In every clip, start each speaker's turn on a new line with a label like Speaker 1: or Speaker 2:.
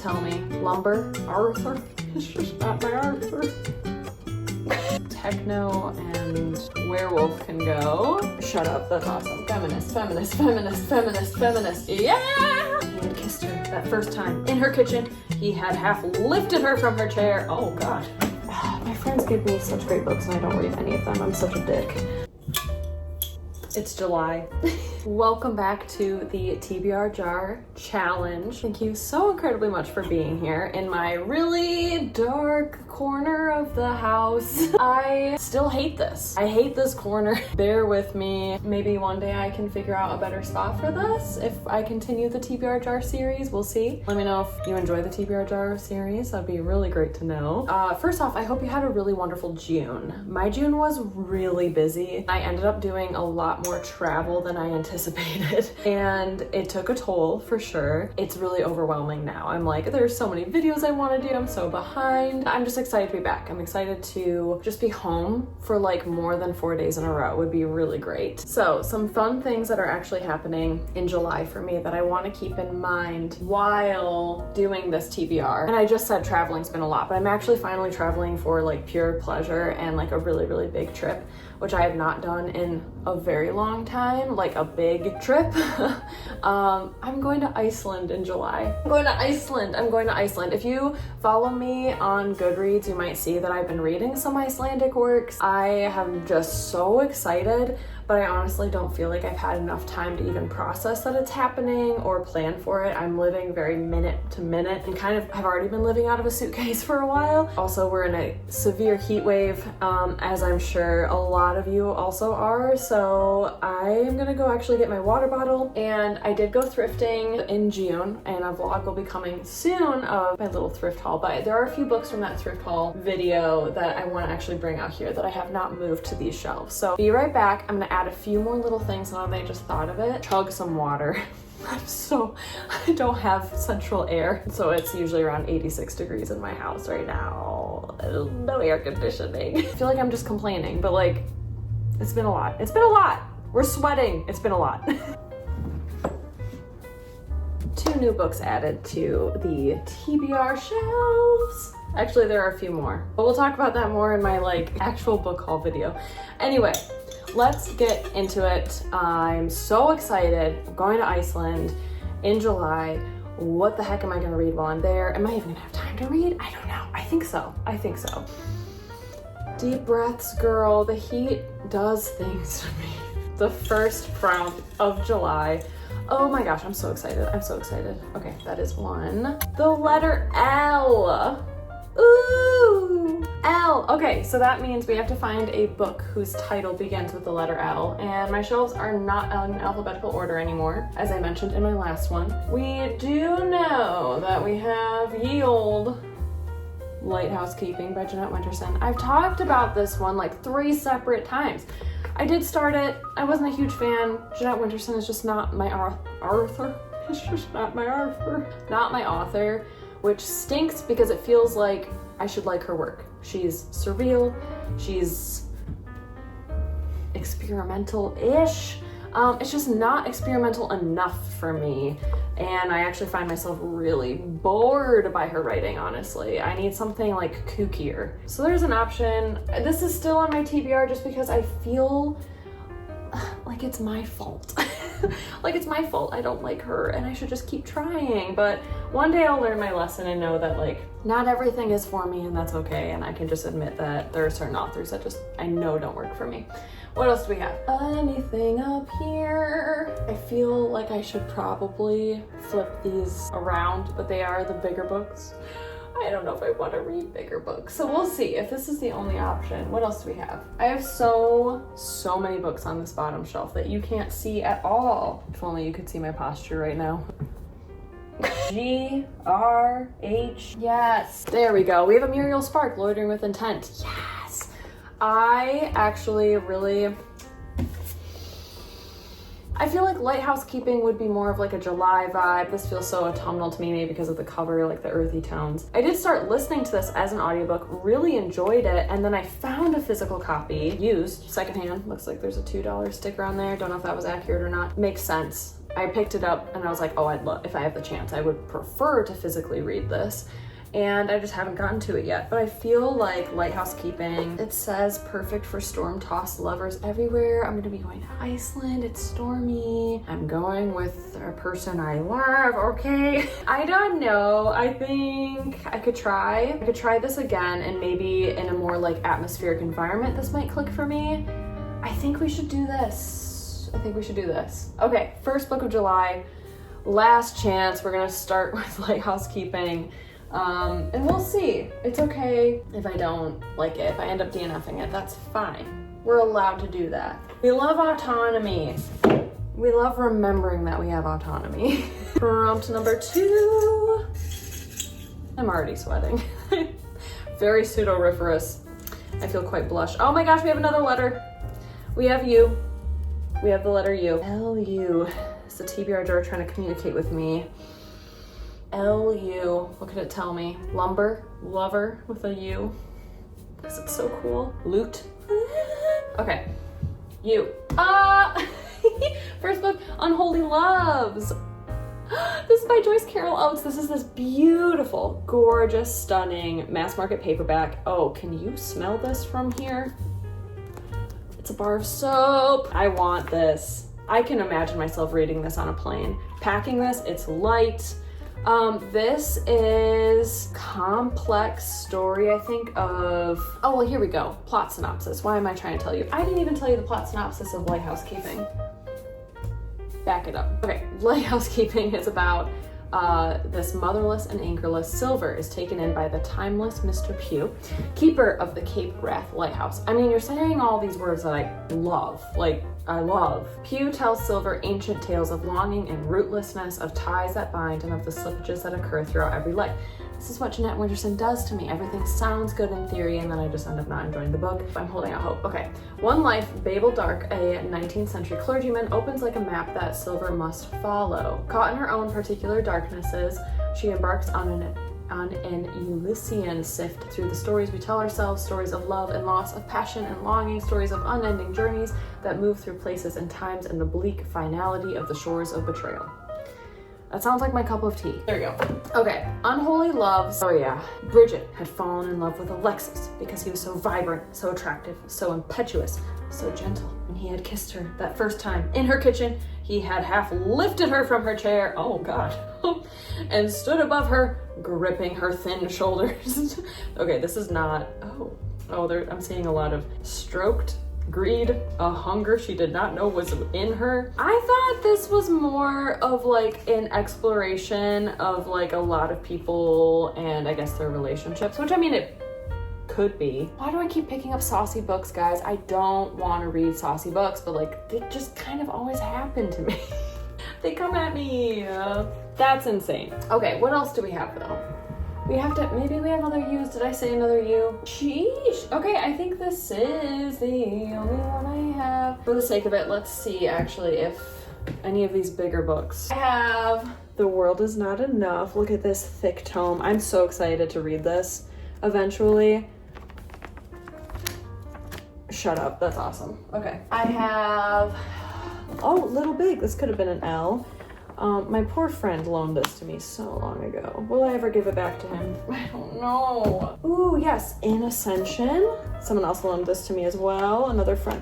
Speaker 1: tell me. Lumber, Arthur, it's just not my Arthur. Techno and werewolf can go. Shut up, that's awesome. Feminist, feminist, feminist, feminist, feminist, yeah! He had kissed her that first time in her kitchen. He had half lifted her from her chair. Oh God. My friends give me such great books and I don't read any of them. I'm such a dick. It's July. Welcome back to the TBR jar challenge. Thank you so incredibly much for being here in my really dark corner of the house. I still hate this. I hate this corner. Bear with me. Maybe one day I can figure out a better spot for this if I continue the TBR jar series. We'll see. Let me know if you enjoy the TBR jar series. That'd be really great to know. First off, I hope you had a really wonderful June. My June was really busy. I ended up doing a lot more travel than I anticipated and it took a toll for sure. It's really overwhelming now. I'm like, there's so many videos I want to do. I'm so behind. I'm just excited to be back. I'm excited to just be home for like more than 4 days in a row. Would be really great. So some fun things that are actually happening in July for me that I want to keep in mind while doing this TBR. And I just said traveling's been a lot, but I'm actually finally traveling for like pure pleasure and like a really, really big trip, which I have not done in a very long time, like a big trip. I'm going to Iceland in July. I'm going to Iceland. If you follow me on Goodreads, you might see that I've been reading some Icelandic works. I am just so excited, but I honestly don't feel like I've had enough time to even process that it's happening or plan for it. I'm living very minute to minute and kind of have already been living out of a suitcase for a while. Also, we're in a severe heat wave, as I'm sure a lot of you also are. So I'm gonna go actually get my water bottle, and I did go thrifting in June, and a vlog will be coming soon of my little thrift haul, but there are a few books from that thrift haul video that I want to actually bring out here that I have not moved to these shelves. So be right back. I'm gonna add a few more little things now that I just thought of it. Chug some water. I don't have central air, so it's usually around 86 degrees in my house right now. No air conditioning. I feel like I'm just complaining, but like, it's been a lot. It's been a lot. We're sweating. It's been a lot. 2 new books added to the TBR shelves. Actually, there are a few more, but we'll talk about that more in my like actual book haul video. Anyway, let's get into it. I'm so excited. I'm going to Iceland in July. What the heck am I gonna read while I'm there? Am I even gonna have time to read? I don't know. I think so. Deep breaths, girl. The heat does things to me. The first prompt of July. Oh my gosh, I'm so excited. Okay, that is one. The letter L. Ooh, L. Okay, so that means we have to find a book whose title begins with the letter L, and my shelves are not in alphabetical order anymore, as I mentioned in my last one. We do know that we have ye old Lighthousekeeping by Jeanette Winterson. I've talked about this one like 3 separate times. I did start it. I wasn't a huge fan. Jeanette Winterson is just not my author. It's just not my author. Not my author, which stinks because it feels like I should like her work. She's surreal. She's experimental-ish. It's just not experimental enough for me. And I actually find myself really bored by her writing, honestly. I need something like kookier. So there's an option. This is still on my TBR just because I feel like it's my fault. Like it's my fault I don't like her and I should just keep trying. But one day I'll learn my lesson and know that like not everything is for me, and that's okay. And I can just admit that there are certain authors that just I know don't work for me. What else do we have? Anything up here? I feel like I should probably flip these around, but they are the bigger books. I don't know if I want to read bigger books, so we'll see if this is the only option. What else do we have? I have so many books on this bottom shelf that you can't see at all. If only you could see my posture right now. G-R-H, yes. There we go. We have a Muriel Spark, Loitering with Intent. Yes. I actually really... I feel like Lighthousekeeping would be more of like a July vibe. This feels so autumnal to me, maybe because of the cover, like the earthy tones. I did start listening to this as an audiobook, really enjoyed it, and then I found a physical copy, used, secondhand. Looks like there's a $2 sticker on there. Don't know if that was accurate or not. Makes sense. I picked it up and I was like, oh, I'd love, if I have the chance, I would prefer to physically read this. And I just haven't gotten to it yet. But I feel like Lighthousekeeping, it says perfect for storm-tossed lovers everywhere. I'm gonna be going to Iceland, it's stormy. I'm going with a person I love, okay? I don't know, I think I could try this again, and maybe in a more like atmospheric environment, this might click for me. I think we should do this. Okay, first book of July, last chance. We're gonna start with Lighthousekeeping. And we'll see. It's okay if I don't like it. If I end up DNFing it, that's fine. We're allowed to do that. We love autonomy. We love remembering that we have autonomy. Prompt number 2. I'm already sweating. Very pseudo-riferous. I feel quite blush. Oh my gosh, we have another letter. We have U. We have the letter U. L-U. It's the TBR jar trying to communicate with me. L-U, what could it tell me? Lumber, lover with a U, because it's so cool. Loot. Okay, U. First book, Unholy Loves. This is by Joyce Carol Oates. This is this beautiful, gorgeous, stunning mass market paperback. Oh, can you smell this from here? It's a bar of soap. I want this. I can imagine myself reading this on a plane. Packing this, it's light. This is complex story, I think, of, oh, well, here we go. Plot synopsis. Why am I trying to tell you? I didn't even tell you the plot synopsis of Lighthousekeeping. Back it up. Okay, Lighthousekeeping is about this motherless and anchorless Silver is taken in by the timeless Mr. Pugh, keeper of the Cape Wrath Lighthouse. I mean, you're saying all these words that I love, like, I love. Pugh tells Silver ancient tales of longing and rootlessness, of ties that bind, and of the slippages that occur throughout every life. This is what Jeanette Winterson does to me. Everything sounds good in theory, and then I just end up not enjoying the book. I'm holding out hope. Okay. One life, Babel Dark, a 19th century clergyman, opens like a map that Silver must follow. Caught in her own particular darknesses, she embarks on an Elysian sift through the stories we tell ourselves, stories of love and loss, of passion and longing, stories of unending journeys that move through places and times, and the bleak finality of the shores of betrayal. That sounds like my cup of tea. There you go. Okay, Unholy Loves. Oh yeah. Bridget had fallen in love with Alexis because he was so vibrant, so attractive, so impetuous, so gentle. And he had kissed her that first time in her kitchen. He had half lifted her from her chair, oh God, and stood above her, gripping her thin shoulders. Okay, this is not, I'm seeing a lot of stroked greed, a hunger she did not know was in her. I thought this was more of like an exploration of like a lot of people and I guess their relationships, which I mean, it could be. Why do I keep picking up saucy books, guys? I don't want to read saucy books, but like they just kind of always happen to me. They come at me. That's insane. Okay, what else do we have though? We have to, maybe we have other U's. Did I say another U? Sheesh. Okay, I think this is the only one I have. For the sake of it, let's see actually if any of these bigger books. I have The World Is Not Enough. Look at this thick tome. I'm so excited to read this eventually. Shut up, that's awesome. Okay. I have, oh, Little Big. This could have been an L. My poor friend loaned this to me so long ago. Will I ever give it back to him? I don't know. Ooh, yes, In Ascension. Someone else loaned this to me as well, another friend.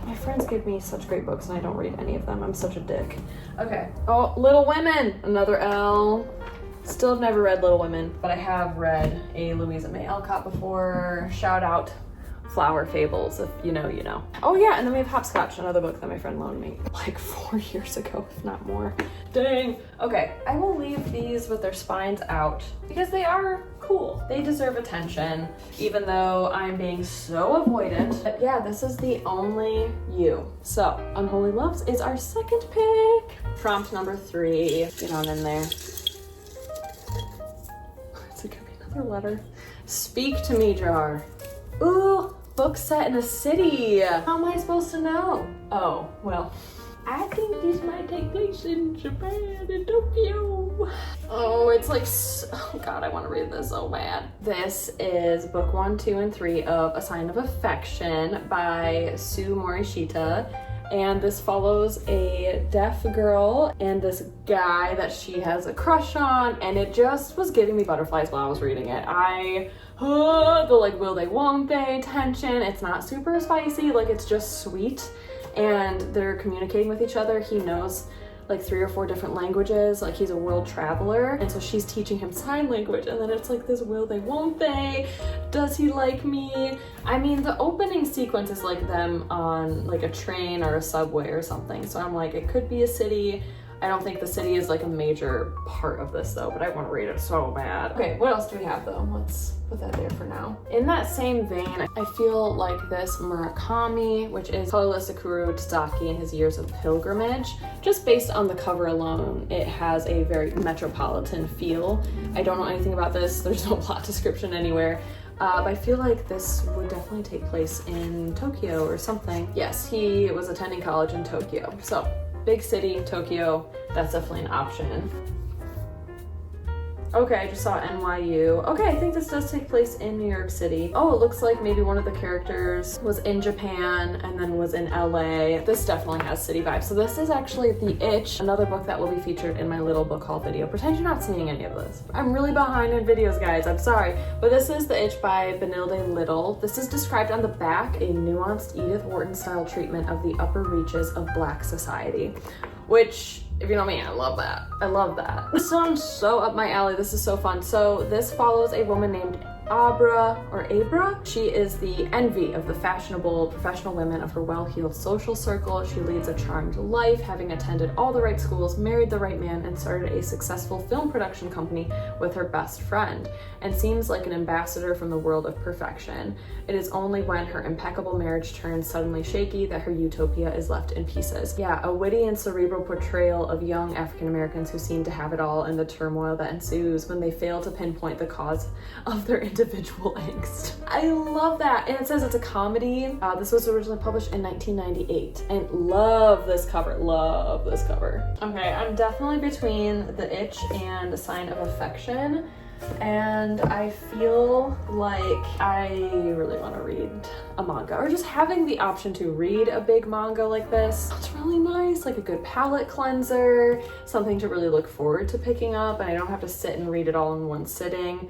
Speaker 1: My friends give me such great books and I don't read any of them. I'm such a dick. Okay. Oh, Little Women, another L. Still have never read Little Women, but I have read a Louisa May Alcott before. Shout out Flower Fables, if you know, you know. Oh yeah, and then we have Hopscotch, another book that my friend loaned me like 4 years ago, if not more. Dang. Okay, I will leave these with their spines out because they are cool. They deserve attention, even though I'm being so avoidant. But yeah, this is the only U. So, Unholy Loves is our second pick. Prompt number 3. Get on in there. It's gonna be another letter. Speak to me, jar. Ooh, book set in a city. How am I supposed to know? Oh, well, I think this might take place in Japan, in Tokyo. Oh, it's like, oh God, I want to read this so bad. This is book 1, 2, and 3 of A Sign of Affection by Sue Morishita. and this follows a deaf girl and this guy that she has a crush on, and it just was giving me butterflies while I was reading it. The like will they won't they tension. It's not super spicy, like it's just sweet, and they're communicating with each other. He knows like 3 or 4 different languages, like he's a world traveler, and so she's teaching him sign language, and then it's like this will they won't they, does he like me? I mean, the opening sequence is like them on like a train or a subway or something, so I'm like, it could be a city. I don't think the city is like a major part of this though, but I want to read it so bad. Okay, what else do we have though? Let's put that there for now. In that same vein, I feel like this Murakami, which is Colorless Sakura Tazaki and his Years of Pilgrimage, just based on the cover alone, it has a very metropolitan feel. I don't know anything about this. There's no plot description anywhere. But I feel like this would definitely take place in Tokyo or something. Yes, he was attending college in Tokyo. So, big city, Tokyo, that's definitely an option. Okay, I just saw NYU. Okay, I think this does take place in New York City. Oh, it looks like maybe one of the characters was in Japan and then was in LA. This definitely has city vibes. So this is actually The Itch, another book that will be featured in my little book haul video. Pretend you're not seeing any of this. I'm really behind in videos, guys. I'm sorry. But this is The Itch by Benilde Little. This is described on the back, a nuanced Edith Wharton style treatment of the upper reaches of Black society. Which, if you know me, I love that. I love that. This sounds so up my alley. This is so fun. So this follows a woman named Abra. She is the envy of the fashionable professional women of her well-heeled social circle. She leads a charmed life, having attended all the right schools, married the right man, and started a successful film production company with her best friend, and seems like an ambassador from the world of perfection. It is only when her impeccable marriage turns suddenly shaky that her utopia is left in pieces. Yeah, a witty and cerebral portrayal of young African Americans who seem to have it all, and the turmoil that ensues when they fail to pinpoint the cause of their individual angst. I love that. And it says it's a comedy. This was originally published in 1998. And love this cover. Love this cover. Okay, I'm definitely between The Itch and A Sign of Affection. And I feel like I really want to read a manga, or just having the option to read a big manga like this. It's really nice, like a good palate cleanser, something to really look forward to picking up, and I don't have to sit and read it all in one sitting.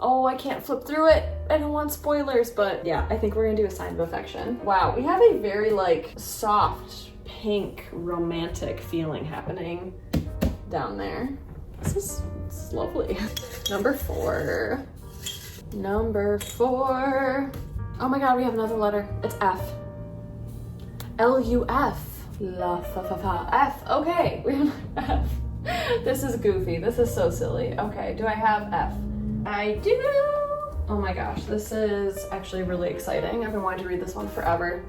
Speaker 1: Oh, I can't flip through it. I don't want spoilers, but yeah, I think we're gonna do A Sign of Affection. Wow, we have a very like soft, pink, romantic feeling happening down there. This is lovely. Number 4. Oh my god, we have another letter. It's F. L-U-F. F. Okay, we have F. This is goofy. This is so silly. Okay, do I have F? I do! Oh my gosh, this is actually really exciting. I've been wanting to read this one forever.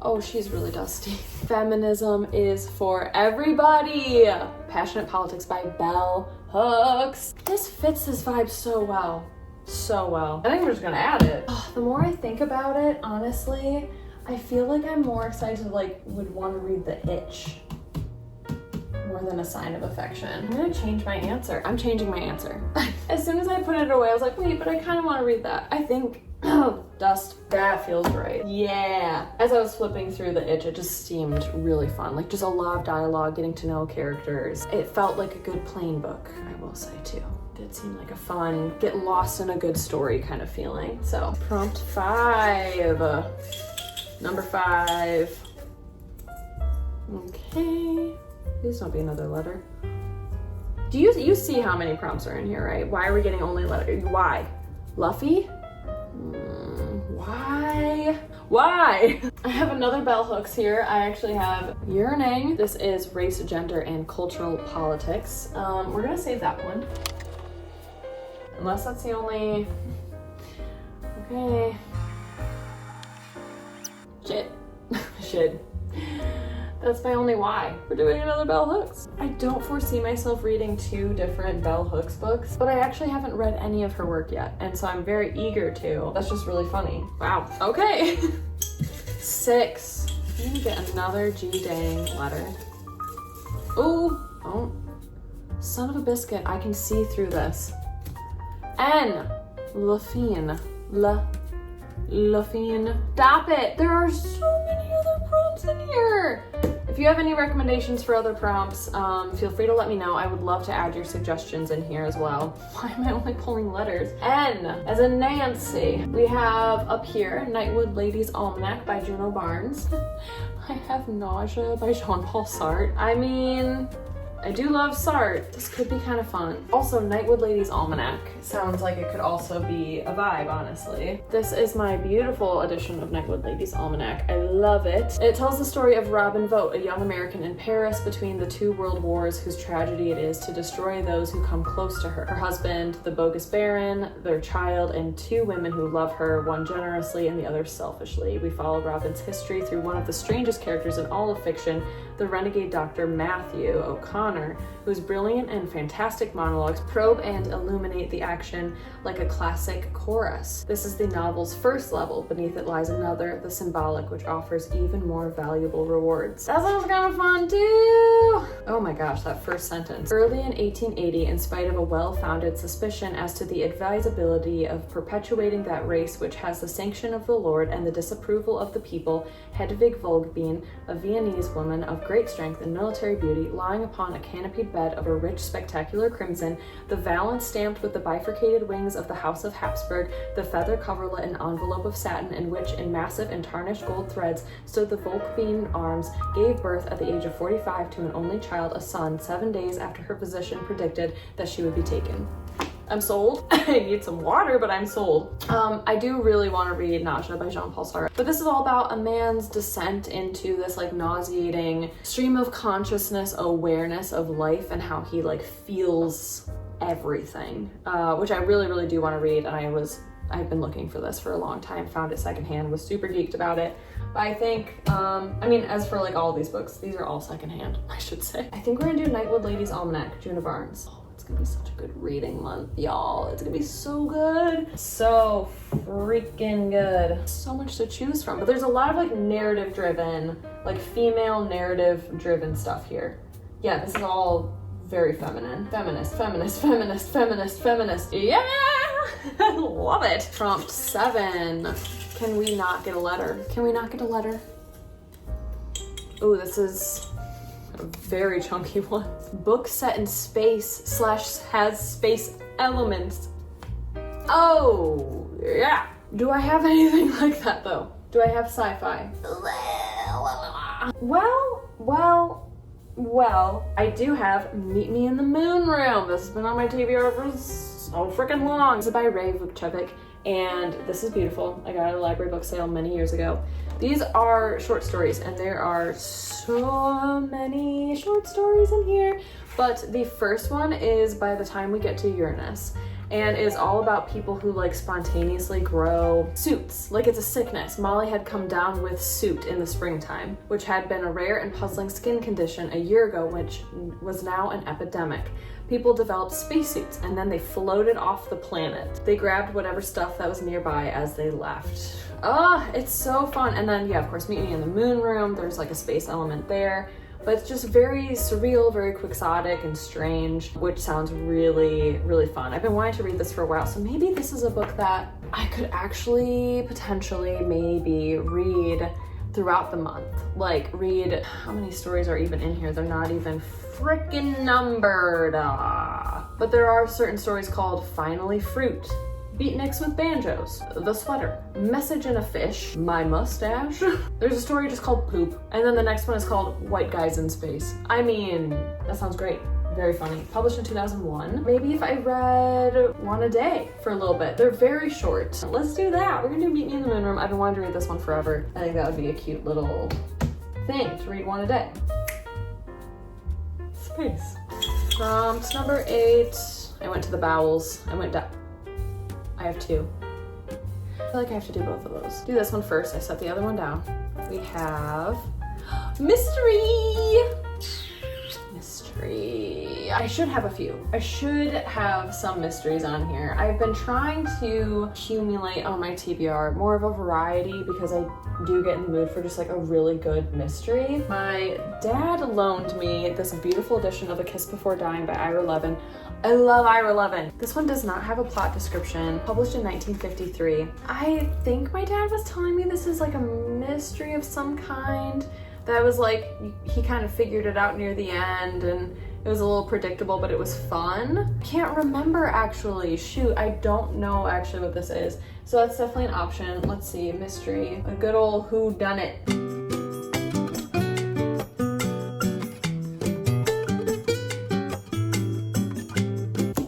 Speaker 1: Oh, she's really dusty. Feminism is for everybody. Passionate Politics by Bell Hooks. This fits this vibe so well. So well. I think we're just gonna add it. Oh, the more I think about it, honestly, I feel like I'm more excited to would want to read The Itch more than A Sign of Affection. I'm gonna change my answer. I'm changing my answer. As soon as I put it away, I was like, wait, but I kind of want to read that. I think, dust, that feels right. Yeah. As I was flipping through The Itch, it just seemed really fun. Like just a lot of dialogue, getting to know characters. It felt like a good plain book, I will say too. It did seem like a fun, get lost in a good story kind of feeling. So, prompt 5. Number 5. Okay. Please don't be another letter. Do you see how many prompts are in here, right? Why are we getting only letter? Why? Luffy? Why? Why? I have another bell hooks here. I actually have Yearning. This is race, gender, and cultural politics. We're gonna save that one. Unless that's the only... Okay. Shit. That's my only why. We're doing another bell hooks. I don't foresee myself reading 2 different bell hooks books, but I actually haven't read any of her work yet, and so I'm very eager to. That's just really funny. Wow. Okay. 6. I'm gonna get another G-dang letter. Ooh. Oh. Son of a biscuit. I can see through this. N. Lafine. Lafine. Stop it. There are so many other prompts in here. If you have any recommendations for other prompts, feel free to let me know. I would love to add your suggestions in here as well. Why am I only pulling letters? N, as in Nancy. We have up here, Nightwood Ladies' Almanack by Juna Barnes. I have Nausea by Jean-Paul Sartre. I mean, I do love Sartre. This could be kind of fun. Also, Nightwood Ladies' Almanack. Sounds like it could also be a vibe, honestly. This is my beautiful edition of Nightwood Ladies' Almanack. I love it. It tells the story of Robin Vote, a young American in Paris between the two world wars whose tragedy it is to destroy those who come close to her. Her husband, the bogus baron, their child, and two women who love her, one generously and the other selfishly. We follow Robin's history through one of the strangest characters in all of fiction, the renegade doctor Matthew O'Connor, whose brilliant and fantastic monologues probe and illuminate the action like a classic chorus. This is the novel's first level. Beneath it lies another, the symbolic, which offers even more valuable rewards. That sounds kind of fun too! Oh my gosh, that first sentence. Early in 1880, in spite of a well-founded suspicion as to the advisability of perpetuating that race which has the sanction of the Lord and the disapproval of the people, Hedvig Volgbeen, a Viennese woman of great strength and military beauty, lying upon a canopied bed of a rich, spectacular crimson, the valance stamped with the bifurcated wings of the House of Habsburg, the feather coverlet and envelope of satin in which, in massive and tarnished gold threads, stood the Volkbein arms, gave birth at the age of 45 to an only child, a son, 7 days after her physician predicted that she would be taken. I'm sold. I need some water, but I'm sold. I do really want to read Nausea by Jean-Paul Sartre, but this is all about a man's descent into this like nauseating stream of consciousness awareness of life and how he like feels everything, which I really, really do want to read. And I've been looking for this for a long time, found it secondhand, was super geeked about it. But I think, I mean, as for like all of these books, these are all secondhand, I should say. I think we're gonna do Nightwood Ladies' Almanack, Juna Barnes. It's gonna be such a good reading month, y'all. It's gonna be so good. So freaking good. So much to choose from, but there's a lot of like narrative driven, like female narrative driven stuff here. Yeah, this is all very feminine. Feminist, feminist, feminist, feminist, feminist. Yeah! I love it. Prompt 7. Can we not get a letter? Can we not get a letter? Ooh, this is a very chunky one. Book set in space / has space elements. Oh, yeah. Do I have anything like that though? Do I have sci-fi? Well, I do have Meet Me in the Moon Room. This has been on my TBR for so freaking long. This is by Vukcevich, and this is beautiful. I got it at a library book sale many years ago. These are short stories, and there are so many short stories in here, but the first one is By the Time We Get to Uranus, and is all about people who like spontaneously grow suits, like it's a sickness. Molly had come down with soot in the springtime, which had been a rare and puzzling skin condition a year ago, which was now an epidemic. People developed spacesuits and then they floated off the planet. They grabbed whatever stuff that was nearby as they left. It's so fun. And then, yeah, of course, Meet Me in the Moon Room. There's like a space element there. But it's just very surreal, very quixotic and strange, which sounds really, really fun. I've been wanting to read this for a while, so maybe this is a book that I could actually potentially maybe read throughout the month. Like read, how many stories are even in here? They're not even freaking numbered. But there are certain stories called Finally Fruit, Beatniks with Banjos, The Sweater, Message in a Fish, My Mustache. There's a story just called Poop, and then the next one is called White Guys in Space. I mean, that sounds great. Very funny. Published in 2001. Maybe if I read one a day for a little bit. They're very short. Let's do that. We're gonna do Meet Me in the Moon Room. I've been wanting to read this one forever. I think that would be a cute little thing to read one a day. Space. Prompt number 8. I went to the bowels. I have 2. I feel like I have to do both of those. Do this one first. I set the other one down. We have mystery. I should have a few. I should have some mysteries on here. I've been trying to accumulate on my TBR more of a variety because I do get in the mood for just like a really good mystery. My dad loaned me this beautiful edition of A Kiss Before Dying by Ira Levin. I love Ira Levin. This one does not have a plot description. Published in 1953. I think my dad was telling me this is like a mystery of some kind. that was like, he kind of figured it out near the end, and it was a little predictable, but it was fun. Can't remember actually. Shoot, I don't know actually what this is. So that's definitely an option. Let's see, mystery. A good old whodunit.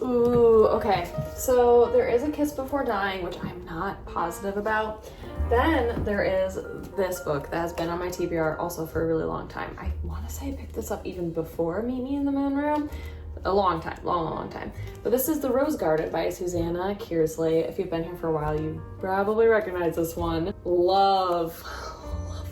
Speaker 1: Ooh, okay. So there is A Kiss Before Dying, which I'm not positive about. Then there is this book that has been on my TBR also for a really long time. I want to say I picked this up even before Meet Me in the Moon Room. A long time, long time. But this is The Rose Garden by Susanna Kearsley. If you've been here for a while, you probably recognize this one. Love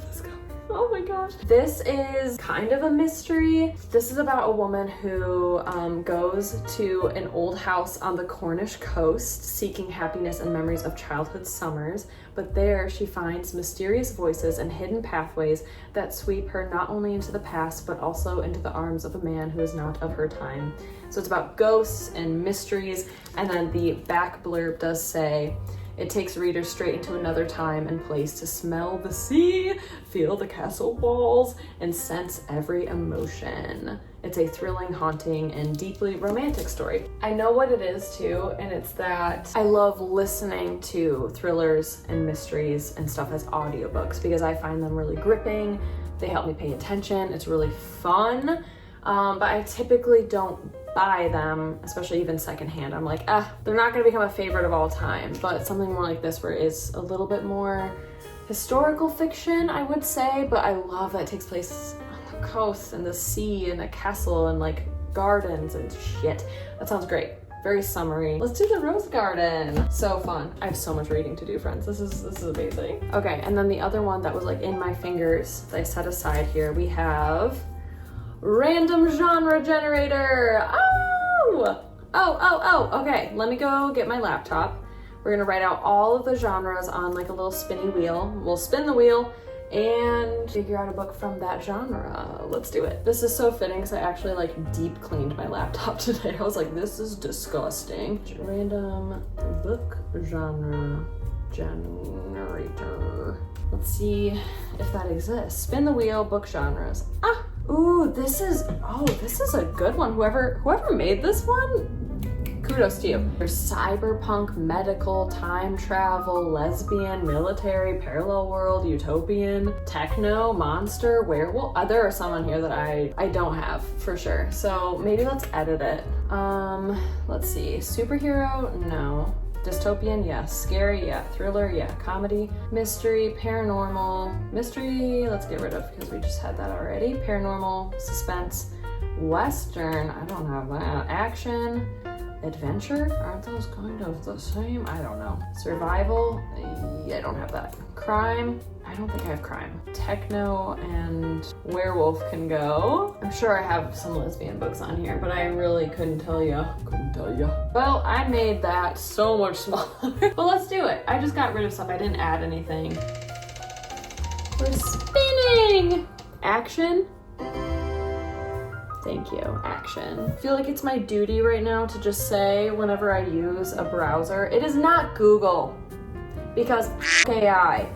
Speaker 1: this cover. Oh my gosh. This is kind of a mystery. This is about a woman who goes to an old house on the Cornish coast seeking happiness and memories of childhood summers. But there she finds mysterious voices and hidden pathways that sweep her not only into the past, but also into the arms of a man who is not of her time. So it's about ghosts and mysteries. And then the back blurb does say, it takes readers straight into another time and place to smell the sea, feel the castle walls, and sense every emotion. It's a thrilling, haunting, and deeply romantic story. I know what it is too, and it's that I love listening to thrillers and mysteries and stuff as audiobooks because I find them really gripping. They help me pay attention. It's really fun, but I typically don't buy them, especially even secondhand. I'm like, they're not gonna become a favorite of all time, but something more like this where it is a little bit more historical fiction, I would say, but I love that it takes place on the coast and the sea and a castle and like gardens and shit. That sounds great. Very summery. Let's do The Rose Garden. So fun. I have so much reading to do, friends. This is amazing. Okay, and then the other one that was like in my fingers that I set aside here, we have Random Genre Generator. Okay, let me go get my laptop. We're gonna write out all of the genres on like a little spinny wheel. We'll spin the wheel and figure out a book from that genre. Let's do it. This is so fitting because I actually like deep cleaned my laptop today. I was like, this is disgusting. Random book genre generator. Let's see if that exists. Spin the wheel, book genres. Ooh, this is a good one. Whoever made this one, kudos to you. There's cyberpunk, medical, time travel, lesbian, military, parallel world, utopian, techno, monster, werewolf. There are some on here that I don't have for sure. So maybe let's edit it. Let's see. Superhero, no. Dystopian, yes. Scary, yeah. Thriller, yeah. Comedy, mystery, paranormal. Mystery, let's get rid of because we just had that already. Paranormal, suspense, Western, I don't have that. Action, adventure, aren't those kind of the same? I don't know. Survival, yeah, I don't have that. Crime, I don't think I have crime. Techno and werewolf can go. I'm sure I have some lesbian books on here, but I really couldn't tell you. Well, I made that so much smaller. But let's do it. I just got rid of stuff. I didn't add anything. We're spinning! Action. Thank you, action. I feel like it's my duty right now to just say whenever I use a browser, it is not Google. Because AI.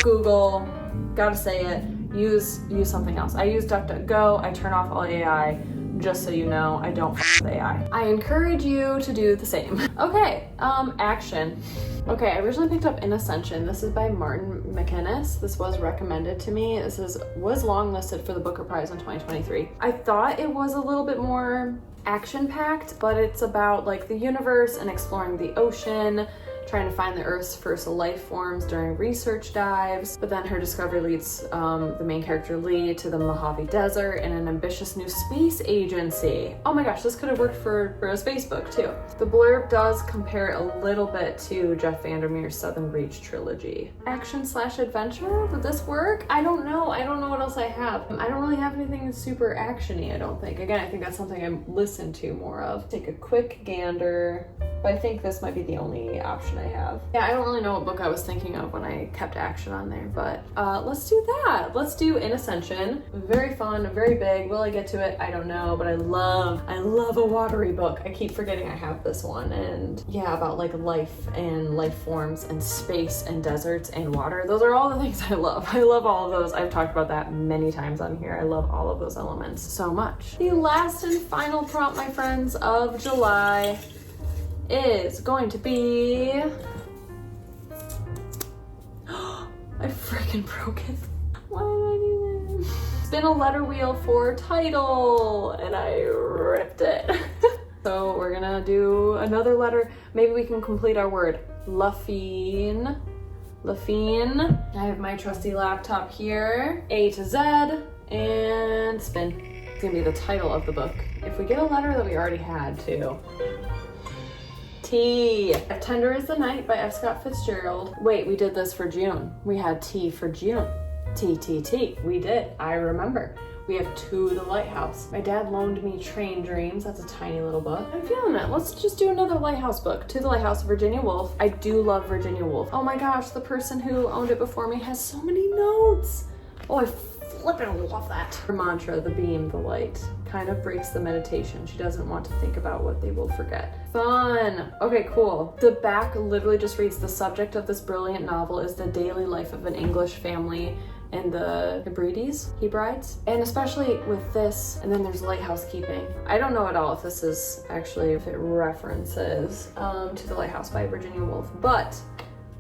Speaker 1: Google, gotta say it, use something else. I use DuckDuckGo, I turn off all AI, just so you know, I don't with AI. I encourage you to do the same. Okay, action. Okay, I originally picked up In Ascension. This is by McInnes. This was recommended to me. This was longlisted for the Booker Prize in 2023. I thought it was a little bit more action-packed, but it's about like the universe and exploring the ocean, trying to find the Earth's first life forms during research dives, but then her discovery leads the main character Lee to the Mojave Desert and an ambitious new space agency. Oh my gosh, this could have worked for a space book too. The blurb does compare it a little bit to Jeff Vandermeer's Southern Reach trilogy. Action/adventure, would this work? I don't know what else I have. I don't really have anything super actiony, I don't think. Again, I think that's something I listen to more of. Take a quick gander. but I think this might be the only option I have. Yeah, I don't really know what book I was thinking of when I kept Action on there, but let's do that. Let's do In Ascension. Very fun, very big. Will I get to it? I don't know, but I love a watery book. I keep forgetting I have this one, and yeah, about like life and life forms and space and deserts and water. Those are all the things I love. I love all of those. I've talked about that many times on here. I love all of those elements so much. The last and final prompt, my friends, of July is going to be... I freaking broke it. Why did I do that? Spin a letter wheel for title, and I ripped it. So we're gonna do another letter. Maybe we can complete our word. Lafine. Lafine. I have my trusty laptop here. A to Z, and spin. It's gonna be the title of the book. If we get a letter that we already had too. T. Tender is the Night by F. Scott Fitzgerald. Wait, we did this for June. We had T for June. T. We did. I remember. We have To the Lighthouse. My dad loaned me Train Dreams. That's a tiny little book. I'm feeling it. Let's just do another Lighthouse book. To the Lighthouse, Virginia Woolf. I do love Virginia Woolf. Oh my gosh, the person who owned it before me has so many notes. Oh, I flippin' love that. Her mantra, the beam, the light, kind of breaks the meditation. She doesn't want to think about what they will forget. Fun. Okay, cool. The back literally just reads, the subject of this brilliant novel is the daily life of an English family and the Hebrides, and especially with this, and then there's Lighthousekeeping. I don't know at all if this is actually, if it references To the Lighthouse by Virginia Woolf, but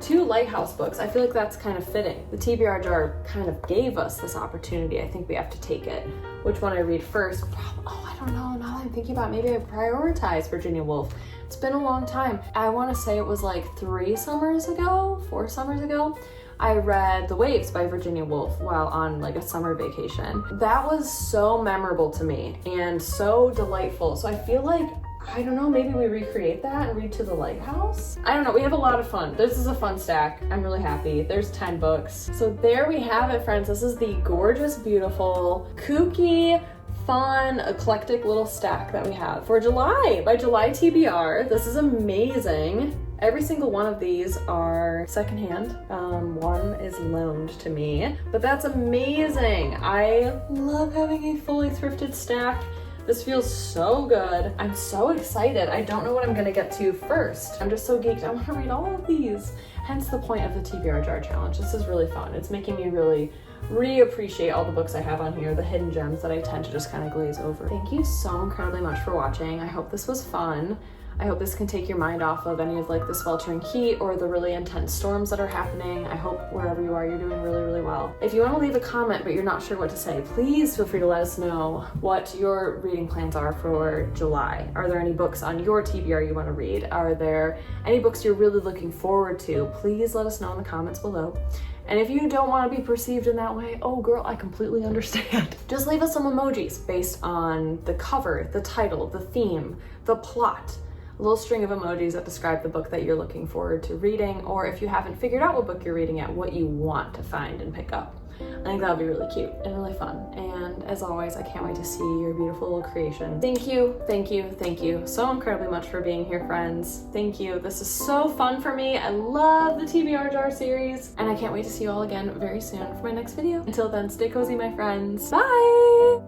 Speaker 1: 2 Lighthouse books, I feel like that's kind of fitting. The TBR jar kind of gave us this opportunity. I think we have to take it. Which one I read first? Oh, I don't know. Now that I'm thinking about it, maybe I prioritize Virginia Woolf. It's been a long time. I want to say it was like 4 summers ago. I read The Waves by Virginia Woolf while on like a summer vacation. That was so memorable to me and so delightful. So I feel like, I don't know, maybe we recreate that and read To the Lighthouse? I don't know, we have a lot of fun. This is a fun stack. I'm really happy. There's 10 books. So there we have it, friends. This is the gorgeous, beautiful, kooky, fun, eclectic little stack that we have for July by July TBR. This is amazing. Every single one of these are secondhand. One is loaned to me, but that's amazing. I love having a fully thrifted stack. This feels so good. I'm so excited. I don't know what I'm gonna get to first. I'm just so geeked. I want to read all of these. Hence the point of the TBR jar challenge. This is really fun. It's making me really reappreciate all the books I have on here, the hidden gems that I tend to just kind of glaze over. Thank you so incredibly much for watching. I hope this was fun. I hope this can take your mind off of any of like the sweltering heat or the really intense storms that are happening. I hope wherever you are, you're doing really, really well. If you want to leave a comment but you're not sure what to say, please feel free to let us know what your reading plans are for July. Are there any books on your TBR you want to read? Are there any books you're really looking forward to? Please let us know in the comments below. And if you don't want to be perceived in that way, oh girl, I completely understand. Just leave us some emojis based on the cover, the title, the theme, the plot. A little string of emojis that describe the book that you're looking forward to reading, or if you haven't figured out what book you're reading yet, what you want to find and pick up. I think that would be really cute and really fun. And as always, I can't wait to see your beautiful little creation. Thank you so incredibly much for being here, friends. Thank you. This is so fun for me. I love the TBR jar series, and I can't wait to see you all again very soon for my next video. Until then, stay cozy, my friends. Bye!